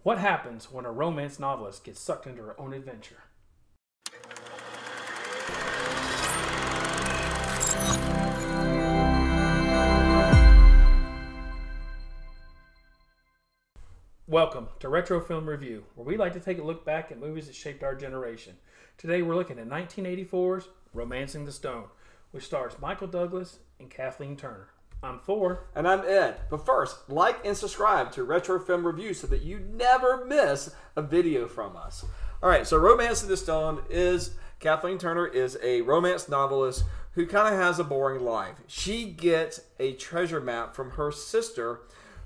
What happens when a romance novelist gets sucked into her own adventure? Welcome to Retro Film Review, where we like to take a look back at movies that shaped our generation. Today we're looking at 1984's Romancing the Stone, which stars Michael Douglas and Kathleen Turner. I'm Thor. And I'm Ed. But first, like and subscribe to Retro Film Review so that you never miss a video from us. Alright, so Romancing the Stone is, Kathleen Turner is a romance novelist who kind of has a boring life. She gets a treasure map from her sister,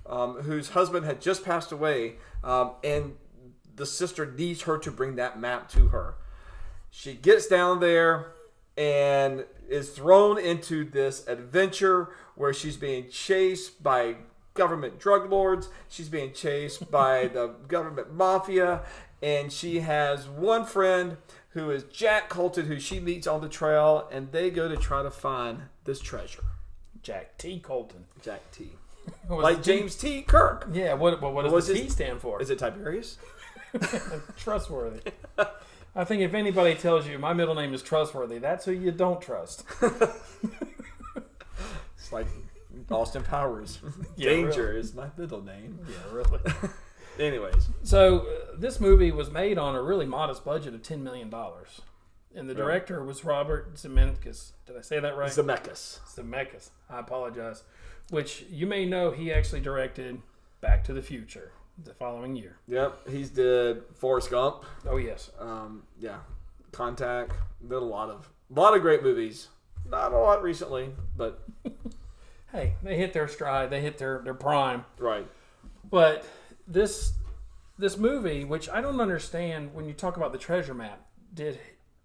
whose husband had just passed away, and the sister needs her to bring that map to her. She gets down there and is thrown into this adventure where she's being chased by government drug lords. She's being chased by the government mafia, and she has one friend who is Jack Colton, who she meets on the trail, and they go to try to find this treasure. Jack T. Colton. Jack T. Like James T. Kirk. Yeah, what does the T stand for? Is it Tiberius? Trustworthy. I think if anybody tells you my middle name is Trustworthy, that's who you don't trust. It's like Austin Powers. Yeah, Danger really. is my middle name. Yeah, really. Anyways. So, this movie was made on a really modest budget of $10 million. And the director was Robert Zemeckis. Did I say that right? Zemeckis. I apologize. Which you may know he actually directed Back to the Future the following year. Yep, he's did Forrest Gump. Oh yes. Yeah, Contact. Did a lot of great movies. Not a lot recently, but hey, they hit their stride. They hit their prime. Right. But this movie, which I don't understand, when you talk about the treasure map, did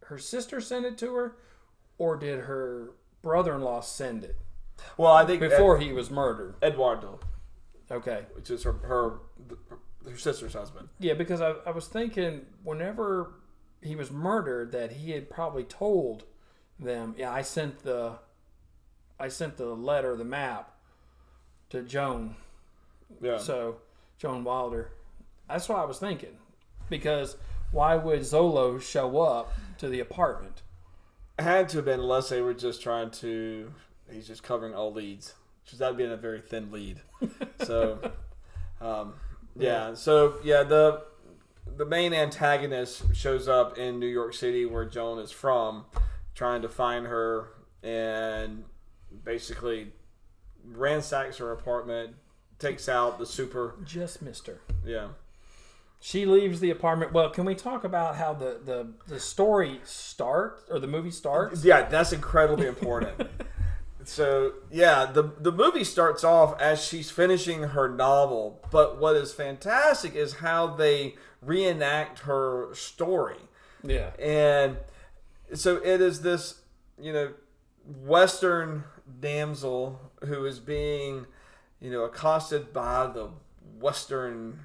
her sister send it to her, or did her brother-in-law send it? Well, I think before he was murdered. Eduardo. Okay. Which is her sister's husband. Yeah, because I was thinking whenever he was murdered that he had probably told them, yeah, I sent the letter, the map, to Joan. Yeah. So, Joan Wilder. That's what I was thinking. Because why would Zolo show up to the apartment? It had to have been, unless they were just trying to... He's just covering all leads. Because that would be in a very thin lead. So, the main antagonist shows up in New York City, where Joan is from, trying to find her, and basically ransacks her apartment, takes out the super... Just missed her. Yeah. She leaves the apartment. Well, can we talk about how the story starts, or the movie starts? Yeah, that's incredibly important. So, yeah, the movie starts off as she's finishing her novel, but what is fantastic is how they reenact her story. Yeah. And so it is this, Western damsel who is being, accosted by the Western,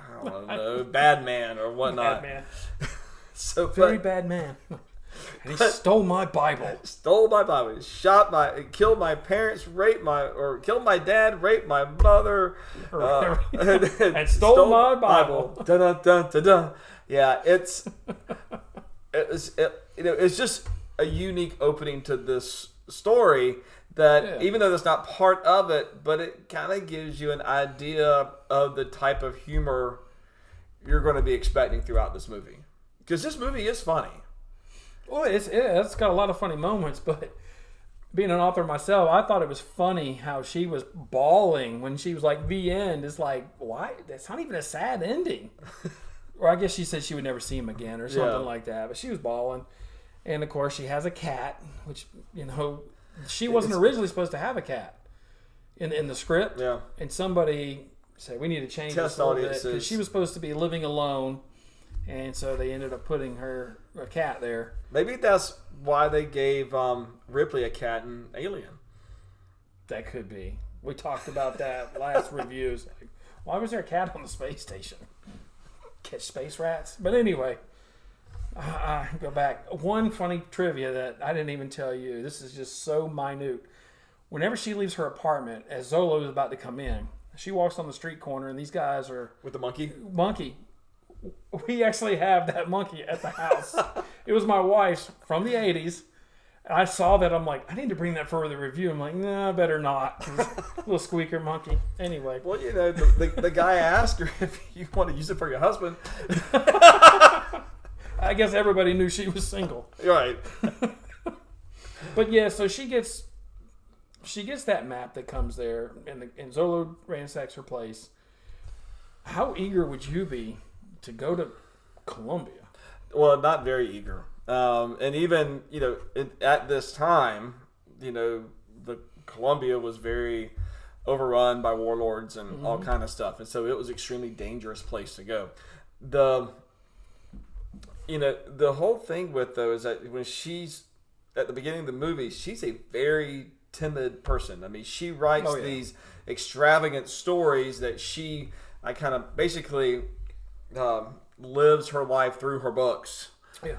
I don't know, bad man or whatnot. Bad man. Very bad man. And he stole my Bible. Stole my Bible. Killed my parents, killed my dad, raped my mother, and stole my Bible. Dun, dun, dun, dun, dun. Yeah, it's just a unique opening to this story that even though that's not part of it, but it kind of gives you an idea of the type of humor you're going to be expecting throughout this movie. Because this movie is funny. Well, it's got a lot of funny moments, but being an author myself, I thought it was funny how she was bawling when she was like, the end. It's like, why? That's not even a sad ending. Or I guess she said she would never see him again or something like that, but she was bawling. And, of course, she has a cat, which, she wasn't originally supposed to have a cat in the script. Yeah. And somebody said, we need to change this a little bit, because she was supposed to be living alone. And so they ended up putting a cat there. Maybe that's why they gave Ripley a cat in Alien. That could be. We talked about that last reviews. Like, why was there a cat on the space station? Catch space rats? But anyway, I go back. One funny trivia that I didn't even tell you. This is just so minute. Whenever she leaves her apartment, as Zolo is about to come in, She walks on the street corner, and these guys are With the monkey? monkey. We actually have that monkey at the house. It was my wife's from the 80s. I saw that. I'm like, I need to bring that for the review. I'm like, nah, better not. Little squeaker monkey. Anyway. Well, the guy asked her if you want to use it for your husband. I guess everybody knew she was single. Right. But yeah, so she gets that map that comes there, and Zolo ransacks her place. How eager would you be to go to Colombia? Well, not very eager. And even, at this time, the Colombia was very overrun by warlords and all kind of stuff. And so it was an extremely dangerous place to go. The whole thing with, though, is that when she's at the beginning of the movie, she's a very timid person. I mean, she writes these extravagant stories that I kind of basically lives her life through her books. Yeah.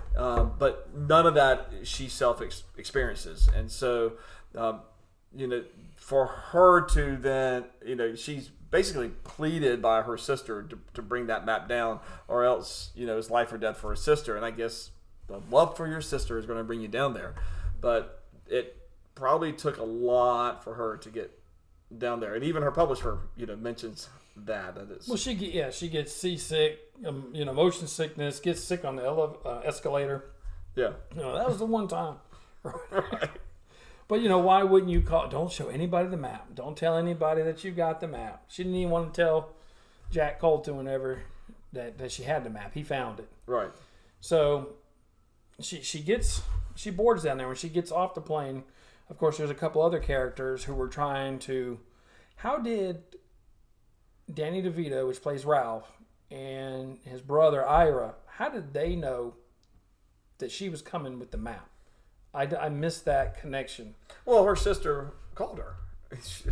But none of that she experiences. And so, for her to then, she's basically pleaded by her sister to bring that map down, or else, it's life or death for her sister. And I guess the love for your sister is going to bring you down there. But it probably took a lot for her to get down there. And even her publisher, mentions that it's... Well, she gets seasick, motion sickness, gets sick on the escalator. Yeah. That was the one time. Right. But, why wouldn't you don't show anybody the map. Don't tell anybody that you got the map. She didn't even want to tell Jack Colton whenever that she had the map. He found it. Right. So she boards down there. When she gets off the plane, of course, there's a couple other characters who were trying to... How did Danny DeVito, which plays Ralph, and his brother Ira, how did they know that she was coming with the map? I missed that connection. Well, her sister called her.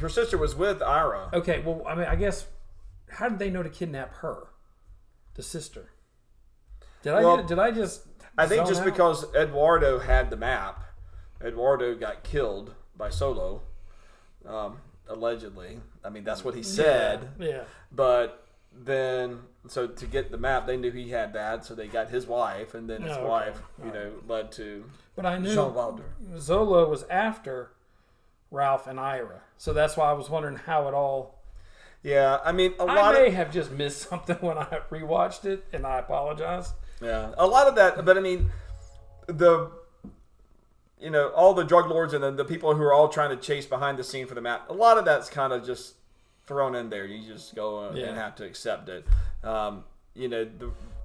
Her sister was with Ira. Okay, well, I mean, I guess, how did they know to kidnap her, the sister? Did I just... I think just out? because Eduardo had the map. Eduardo got killed by Solo, allegedly. I mean, that's what he said. Yeah. But then, so to get the map, they knew he had that, so they got his wife, and then his wife, led to... But I knew Jean-Valder. Zola was after Ralph and Ira, so that's why I was wondering how it all... Yeah, I mean, I may have just missed something when I rewatched it, and I apologize. Yeah, a lot of that, but I mean, all the drug lords and then the people who are all trying to chase behind the scene for the map, a lot of that's kind of just thrown in there. You just go and have to accept it.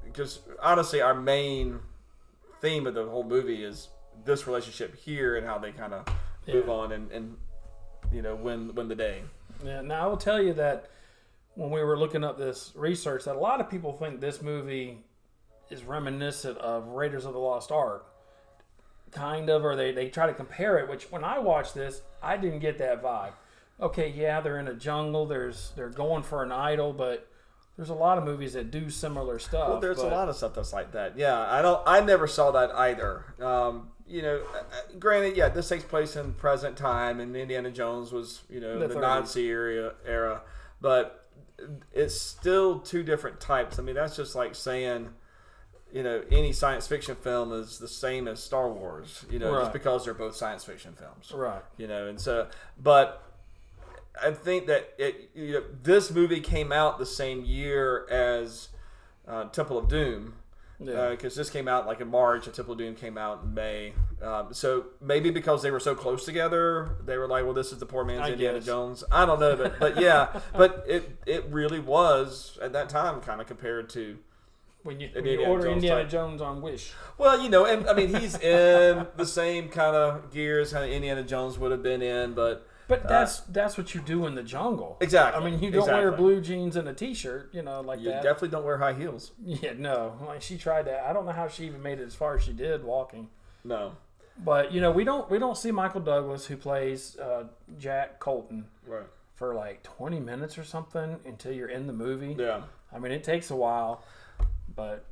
Because honestly, our main theme of the whole movie is this relationship here and how they kind of move on and win the day. Yeah. Now I will tell you that when we were looking up this research, that a lot of people think this movie is reminiscent of Raiders of the Lost Ark. Kind of, or they try to compare it, which when I watched this, I didn't get that vibe. Okay, yeah, they're in a jungle, they're going for an idol, but there's a lot of movies that do similar stuff. Well, there's a lot of stuff that's like that. Yeah, I never saw that either. Granted, this takes place in present time, and Indiana Jones was, the 30s. Nazi era, but it's still two different types. I mean, that's just like saying, any science fiction film is the same as Star Wars, right. Just because they're both science fiction films. Right. And so, but I think that this movie came out the same year as Temple of Doom. Yeah. Because this came out like in March, and Temple of Doom came out in May. So maybe because they were so close together, they were like, well, this is the poor man's Indiana Jones. I don't know, but yeah. But it really was, at that time, kind of compared to... When you order Indiana Jones on Wish. Well, and I mean, he's in the same kind of gears how Indiana Jones would have been in, but that's what you do in the jungle. Exactly. I mean, you don't wear blue jeans and a t-shirt, like that. You definitely don't wear high heels. Yeah, no. Like she tried that. I don't know how she even made it as far as she did walking. No. But we don't see Michael Douglas, who plays Jack Colton, right, for like 20 minutes or something until you're in the movie. Yeah. I mean, it takes a while. But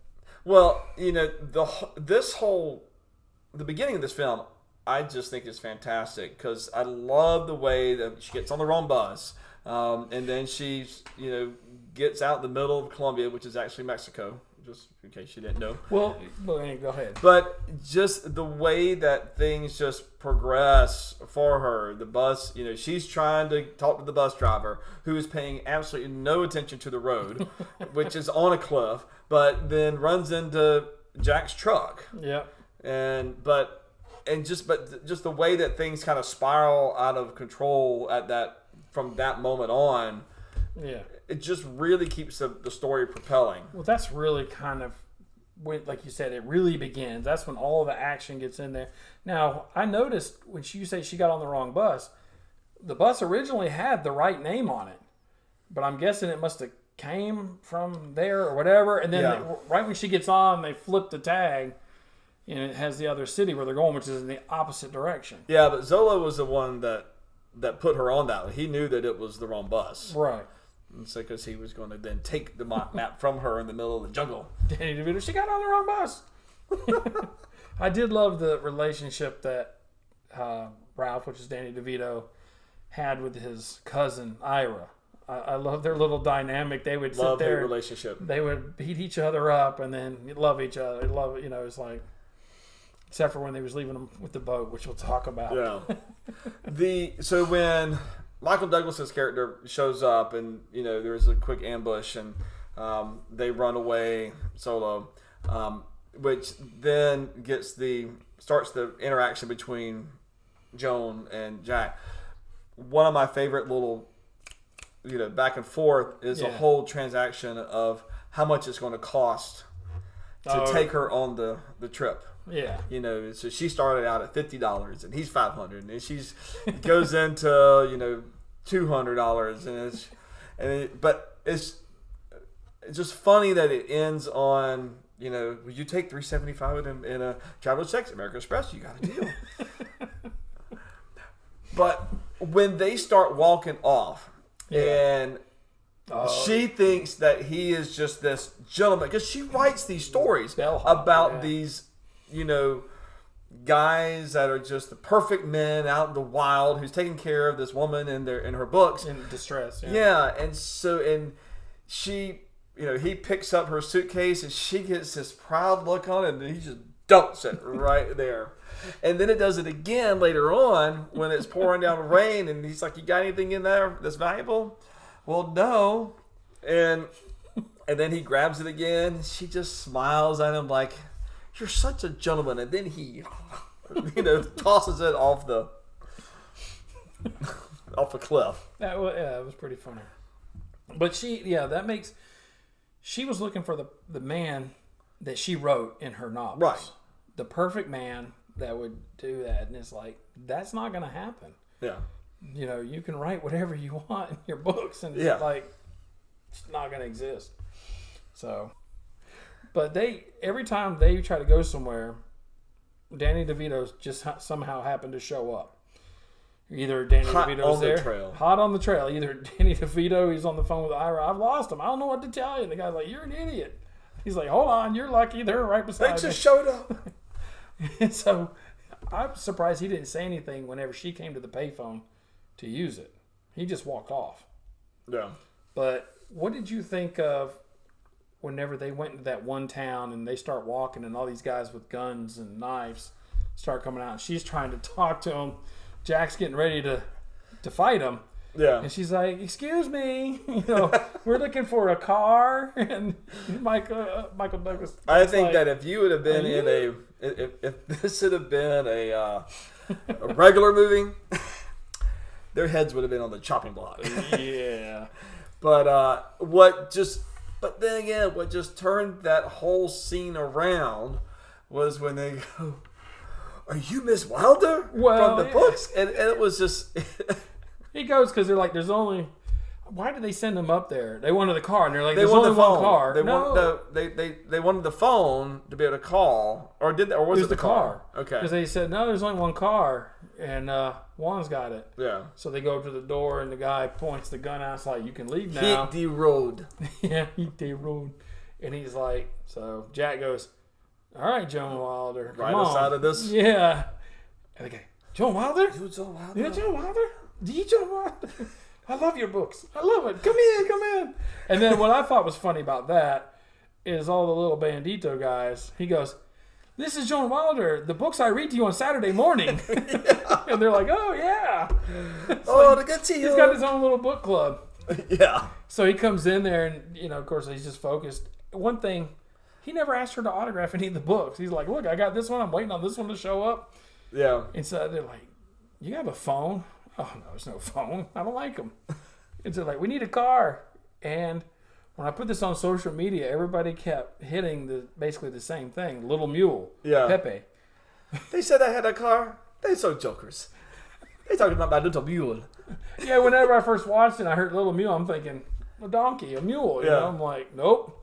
the beginning of this film, I just think is fantastic because I love the way that she gets on the wrong bus. And then she, gets out in the middle of Colombia, which is actually Mexico, just in case you didn't know. Well, go ahead. But just the way that things just progress for her, the bus, she's trying to talk to the bus driver who is paying absolutely no attention to the road, which is on a cliff, but then runs into Jack's truck. Yeah. But just the way that things kind of spiral out of control from that moment on. Yeah. It just really keeps the story propelling. Well, that's really kind of when, like you said, it really begins. That's when all the action gets in there. Now, I noticed when you say she got on the wrong bus, the bus originally had the right name on it, but I'm guessing it must have came from there or whatever. And then right when she gets on, they flip the tag, and it has the other city where they're going, which is in the opposite direction. Yeah, but Zola was the one that put her on that. He knew that it was the wrong bus. Right. And so because he was going to then take the map from her in the middle of the jungle. Danny DeVito, she got on the wrong bus. I did love the relationship that Ralph, which is Danny DeVito, had with his cousin Ira. I love their little dynamic. They would sit there. Relationship. They would beat each other up and then love each other. It's like, except for when they was leaving them with the boat, which we'll talk about. Yeah. So when Michael Douglas's character shows up, and there's a quick ambush, and they run away solo, which then starts the interaction between Joan and Jack. One of my favorite little, back and forth is a whole transaction of how much it's going to cost to take her on the trip. Yeah. So she started out at $50 and he's $500, and she goes into, $200, but it's just funny that it ends on, would you take $375 in a traveler's checks, American Express? You got a deal. But when they start walking off, and she thinks that he is just this gentleman, because she writes these stories about these, guys that are just the perfect men out in the wild who's taking care of this woman in her books in distress. And she, he picks up her suitcase and she gets this proud look on it, and he just dumps it right there. And then it does it again later on when it's pouring down rain, and he's like, "You got anything in there that's valuable?" "Well, no." And then he grabs it again. She just smiles at him like, "You're such a gentleman." And then he, tosses it off the cliff. It was pretty funny. But she was looking for the man that she wrote in her novels. Right. The perfect man that would do that. And it's like, that's not going to happen. Yeah. You can write whatever you want in your books, and it's like, it's not going to exist. So, but every time they try to go somewhere, Danny DeVito just somehow happened to show up. Either Danny DeVito's there, hot on the trail. Either Danny DeVito, he's on the phone with Ira. "I've lost him. I don't know what to tell you." And the guy's like, "You're an idiot." He's like, "Hold on, you're lucky. They're right beside me." They just showed up. And so I'm surprised he didn't say anything whenever she came to the payphone to use it. He just walked off. Yeah. But what did you think of whenever they went into that one town and they start walking and all these guys with guns and knives start coming out? And she's trying to talk to him. Jack's getting ready to fight him. Yeah. And she's like, "Excuse me, we're looking for a car." And Michael Douglas. I think that if you would have been if this had have been a regular movie, their heads would have been on the chopping block. Yeah. But what just turned that whole scene around was when they go, "Are you Miss Wilder from the books?" And it was just. He goes because they're like, "There's only." Why did they send him up there? They wanted the car, and they're like, "There's only one car." They wanted the phone to be able to call, or was it the car? Okay, because they said no, there's only one car, and Juan's got it. Yeah. So they go up to the door, and the guy points the gun out. It's like, "You can leave now." Hit the road. Yeah, hit the road. And he's like, so Jack goes, "All right, Joan Wilder, come on. Right side of this. Yeah. And the guy, "Joan Wilder? You Joan Wilder? Yeah, Joan Wilder? Do you Joan Wilder?" I love your books. I love it. Come in. And then what I thought was funny about that is all the little bandito guys. He goes, this is John Wilder, the books I read to you on Saturday morning. And they're like, oh, yeah. To get to you. He's got his own little book club. Yeah. So he comes in there and, of course, he's just focused. One thing, he never asked her to autograph any of the books. He's like, look, I got this one. I'm waiting on this one to show up. Yeah. And so they're like, you have a phone? Oh, no, there's no phone. I don't like them. And so like, we need a car. And when I put this on social media, everybody kept hitting basically the same thing. Little Mule. Yeah. Pepe. They said I had a car. They so jokers. They talking about my little mule. Yeah, whenever I first watched it, I heard Little Mule. I'm thinking, a donkey, a mule. You know? I'm like, nope.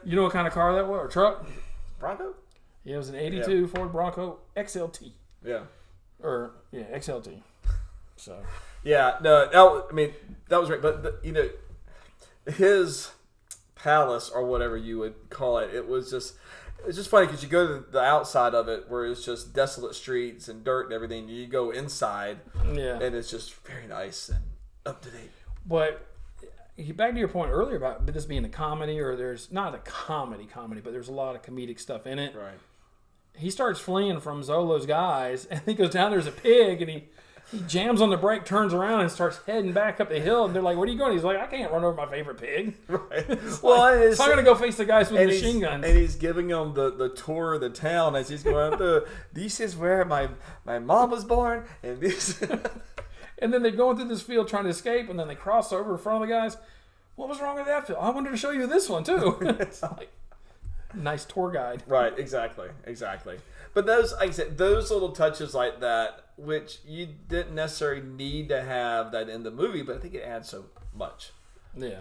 You know what kind of car that was? Or truck? Bronco? Yeah, it was an 82 Ford Bronco XLT. Yeah. XLT. So. Yeah, no, that was great. But, his palace, or whatever you would call it, it's just funny because you go to the outside of it where it's just desolate streets and dirt and everything. You go inside, and it's just very nice and up to date. But back to your point earlier about this being a comedy, or there's not a comedy, but there's a lot of comedic stuff in it. Right. He starts fleeing from Zolo's guys, and he goes down. There's a pig, and he jams on the brake, turns around, and starts heading back up the hill. And they're like, "What are you going?" He's like, "I can't run over my favorite pig." Right. So I'm going to go face the guys with machine guns. And he's giving them the tour of the town as he's going through. This is where my mom was born, and this. And then they're going through this field trying to escape, and then they cross over in front of the guys. What was wrong with that field? I wanted to show you this one too. It's like nice tour guide. Right. Exactly. But those, like I said, those little touches like that, which you didn't necessarily need to have that in the movie, but I think it adds so much. Yeah.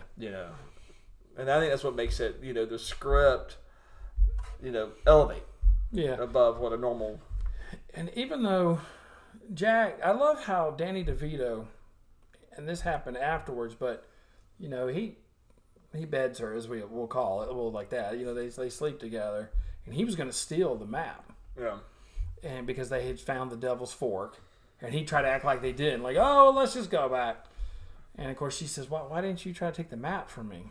And I think that's what makes it, the script, elevate. Yeah. Above what a normal. And even though Jack, I love how Danny DeVito, and this happened afterwards, but he beds her, as we'll call it, like that. They sleep together, and he was going to steal the map. Yeah. And because they had found the Devil's Fork, and he tried to act like they didn't, like, oh, let's just go back. And of course she says, why didn't you try to take the map from me?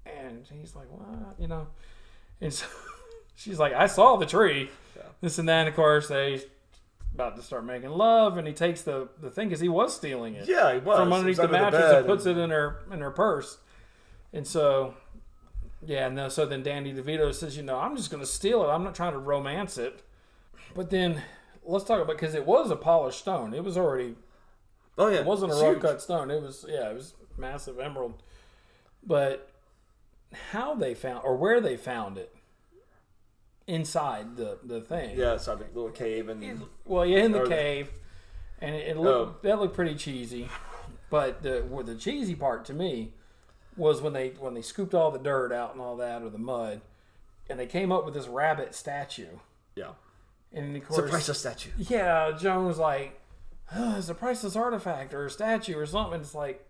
And he's like, what? And so she's like, I saw the tree. Yeah. This and that. And of course they about to start making love, and he takes the thing because he was stealing it. Yeah, he was. From underneath the mattress and puts it in her purse. And so, so then Danny DeVito says, I'm just going to steal it. I'm not trying to romance it. But then let's talk about, because it was a polished stone. It was already. Oh yeah. It wasn't a rough cut stone. It was massive emerald. But how they found, or where they found it, inside the thing. Yeah, it's like a little cave and. In the cave, and it looked that looked pretty cheesy. But the cheesy part to me was when they scooped all the dirt out and all that, or the mud, and they came up with this rabbit statue. Yeah. And of course, it's a priceless statue. Yeah, Joan was like, it's a priceless artifact or a statue or something. It's like,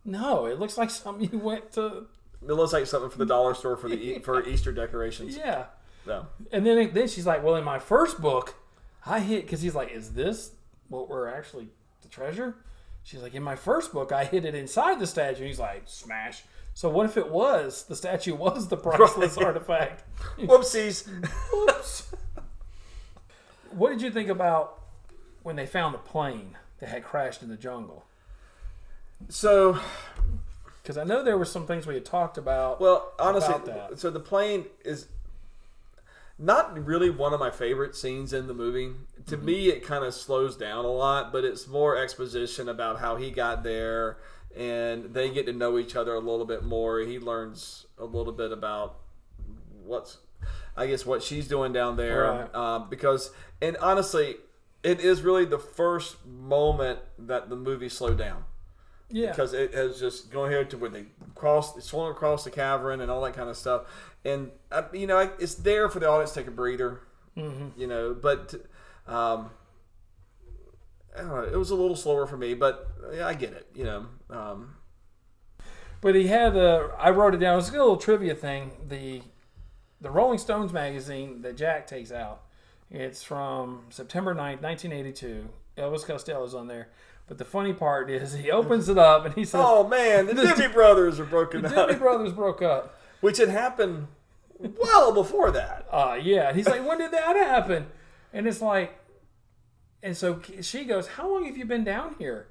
no, it looks like something you went to. It looks like something for the dollar store for for Easter decorations. Yeah. No. And then she's like, well, in my first book, I hid, because he's like, is this what we're actually, the treasure? She's like, in my first book, I hid it inside the statue. And he's like, smash. So what if the statue was the priceless artifact? Whoopsies. Whoops. What did you think about when they found the plane that had crashed in the jungle? So, because I know there were some things we had talked about. Well, honestly, about that. So the plane is not really one of my favorite scenes in the movie. To me, it kind of slows down a lot, but it's more exposition about how he got there, and they get to know each other a little bit more. He learns a little bit about what she's doing down there. Right. Because honestly, it is really the first moment that the movie slowed down. Yeah. Because it has just gone here to where they swung across the cavern and all that kind of stuff. And, it's there for the audience to take a breather, but I don't know, it was a little slower for me, but yeah, I get it, But he had I wrote it down, it's a little trivia thing, the Rolling Stones magazine that Jack takes out, it's from September 9th, 1982. Elvis Costello's on there. But the funny part is he opens it up and he says, "Oh man, the Disney brothers are broken the up." Disney brothers broke up. Which had happened well before that. Yeah. And he's like, when did that happen? And it's like, and so she goes, how long have you been down here?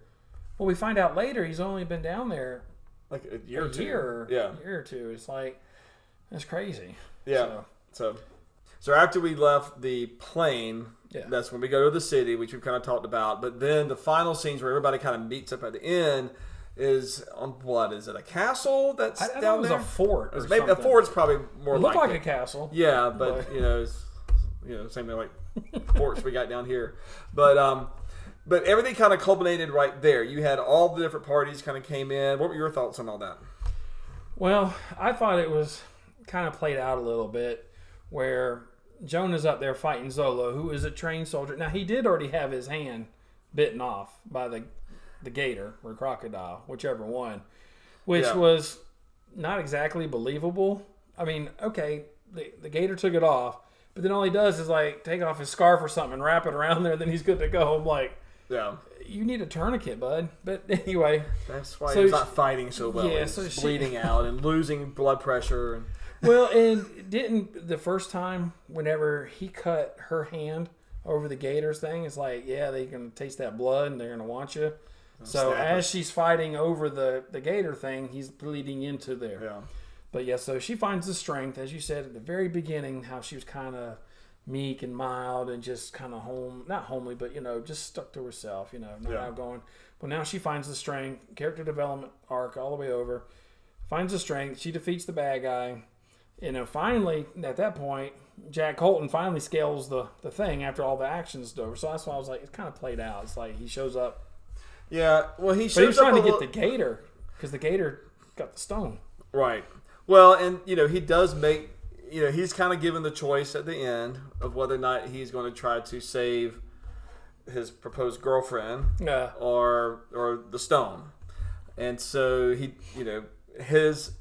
Well, we find out later he's only been down there like a year or two. Yeah. A year or two. It's like, that's crazy. Yeah. So after we left the plane, that's when we go to the city, which we've kind of talked about. But then the final scenes where everybody kind of meets up at the end is on what? Is it a castle that's down there? It was a fort. Or maybe a fort's probably more. It looked like a castle. Yeah, but it's, same thing like forts we got down here. But everything kind of culminated right there. You had all the different parties kind of came in. What were your thoughts on all that? Well, I thought it was kind of played out a little bit, where Jonah's up there fighting Zolo, who is a trained soldier. Now, he did already have his hand bitten off by the gator or crocodile, whichever one, which was not exactly believable. I mean, okay, the gator took it off, but then all he does is like take off his scarf or something and wrap it around there, then he's good to go. I'm like, you need a tourniquet, bud. But anyway. That's why he's not fighting so well. Yeah, so he's bleeding out and losing blood pressure. And well, and didn't the first time whenever he cut her hand over the gator's thing, it's like, they can taste that blood and they're going to want you. So as she's fighting over the gator thing, he's bleeding into there. Yeah. But so she finds the strength, as you said at the very beginning, how she was kind of meek and mild and just kind of not homely, but just stuck to herself, not outgoing. Well, now she finds the strength, character development arc all the way over, finds the strength. She defeats the bad guy. Finally, at that point, Jack Colton finally scales the thing after all the action's over. So that's why I was like, it's kind of played out. It's like he shows up. Yeah, well, he was trying to get the gator because the gator got the stone. Right. Well, and he does make he's kind of given the choice at the end of whether or not he's going to try to save his proposed girlfriend or the stone, and so he his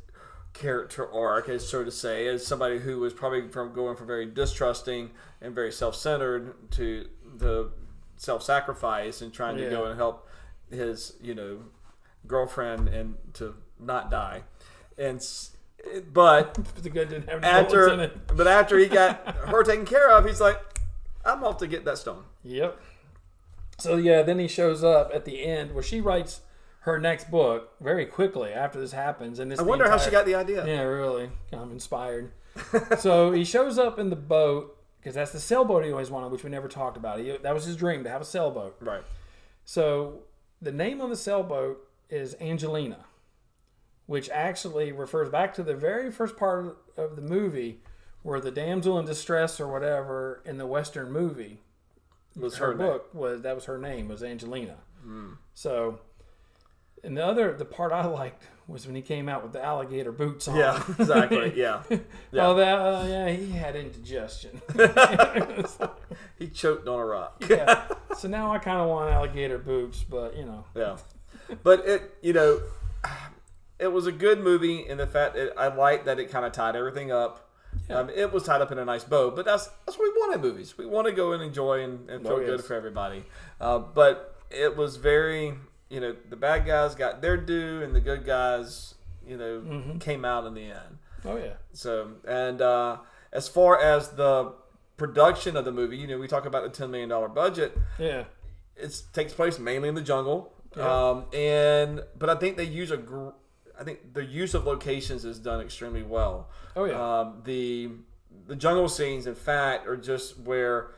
character arc, as so to say, as somebody who was probably going from very distrusting and very self-centered to the self-sacrifice and trying to go and help his girlfriend and to not die, but the guy didn't have any bullets in it. But after he got her taken care of, he's like, I'm off to get that stone. Yep. So then he shows up at the end where she writes her next book very quickly after this happens, and I wonder how she got the idea. Yeah, really, I'm inspired. So he shows up in the boat because that's the sailboat he always wanted, which we never talked about. That was his dream, to have a sailboat. Right. So the name of the sailboat is Angelina, which actually refers back to the very first part of the movie where the damsel in distress or whatever in the Western movie was her book was her name was Angelina. So, and the part I liked was when he came out with the alligator boots on. Yeah, exactly. Yeah. Oh, he had indigestion. He choked on a rock. Yeah. So now I kind of want alligator boots, but Yeah. But it was a good movie in the fact that I liked that it kind of tied everything up. Yeah. It was tied up in a nice bow, but that's what we want in movies. We want to go and enjoy and feel good for everybody. But it was very, the bad guys got their due and the good guys, came out in the end. Oh, yeah. So, and as far as the production of the movie, we talk about the $10 million budget. Yeah. It takes place mainly in the jungle. Yeah. But I think they use I think the use of locations is done extremely well. Oh yeah. The jungle scenes, in fact, are just where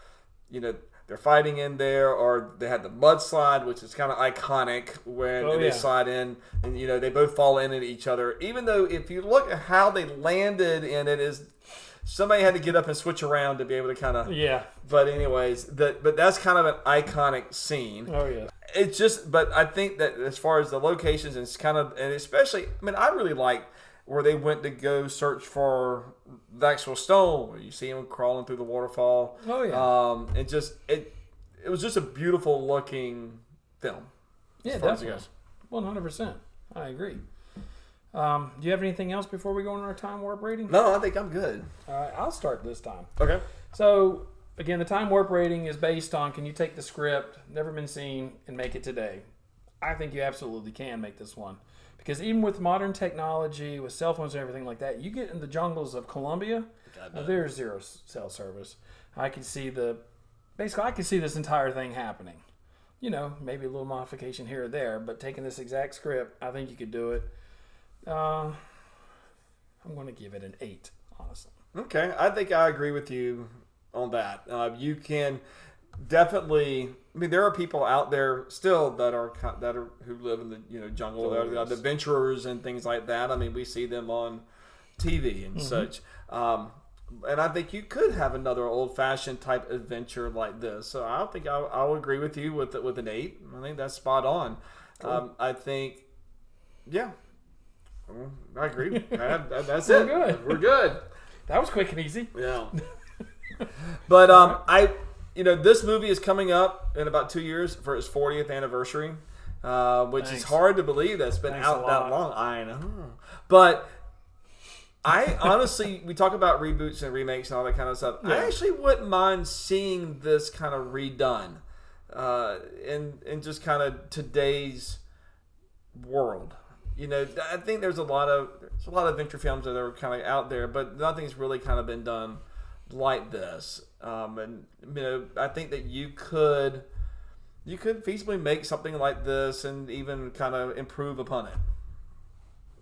they're fighting in there, or they had the mudslide, which is kind of iconic when they slide in, and they both fall in at each other. Even though if you look at how they landed in it, is somebody had to get up and switch around to be able to kind of But anyways, but that's kind of an iconic scene. Oh yeah. It's just, but I think that as far as the locations, it's kind of, and especially, I really like where they went to go search for the actual stone, where you see them crawling through the waterfall. Oh yeah. It was just a beautiful looking film. Yeah, definitely. 100%. I agree. Do you have anything else before we go into our time warp rating? No, I think I'm good. All right, I'll start this time. Okay. So, again, the time warp rating is based on, can you take the script, never been seen, and make it today? I think you absolutely can make this one. Because even with modern technology, with cell phones and everything like that, you get in the jungles of Colombia, there's zero cell service. I can see this entire thing happening. You know, maybe a little modification here or there, but taking this exact script, I think you could do it. I'm going to give it an 8, honestly. Okay, I think I agree with you on that. You can definitely. I mean, there are people out there still that are who live in the jungle, the adventurers and things like that. I mean, we see them on TV and such. And I think you could have another old-fashioned type adventure like this. So I think I'll agree with you with an 8. I think that's spot on. Cool. I think, yeah, I agree. That's it. Good. We're good. That was quick and easy. Yeah. But this movie is coming up in about 2 years for its 40th anniversary, which is hard to believe that's been out that long. I know, but. I honestly, we talk about reboots and remakes and all that kind of stuff. Yeah. I actually wouldn't mind seeing this kind of redone in just kind of today's world. I think there's a lot of adventure films that are kind of out there, but nothing's really kind of been done like this. And I think that you could feasibly make something like this and even kind of improve upon it.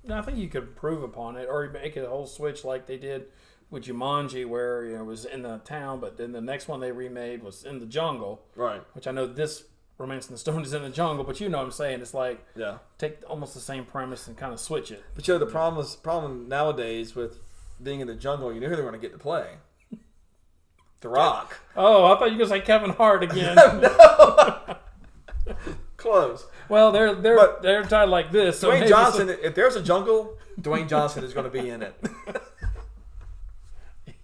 No, I think you could improve upon it, or make it a whole switch like they did with Jumanji, where it was in the town, but then the next one they remade was in the jungle. Right. Which I know this Romance in the Stone is in the jungle, but you know what I'm saying. It's like take almost the same premise and kind of switch it. But the problem nowadays with being in the jungle, you know who they're going to get to play? The Rock. Oh, I thought you were going to say Kevin Hart again. No. Close. Well, they're tied like this. So Dwayne Johnson. If there's a jungle, Dwayne Johnson is going to be in it.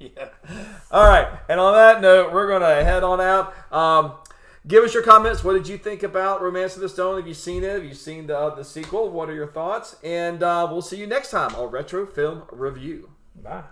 Yeah. All right. And on that note, we're going to head on out. Give us your comments. What did you think about Romance of the Stone? Have you seen it? Have you seen the sequel? What are your thoughts? And we'll see you next time on Retro Film Review. Bye.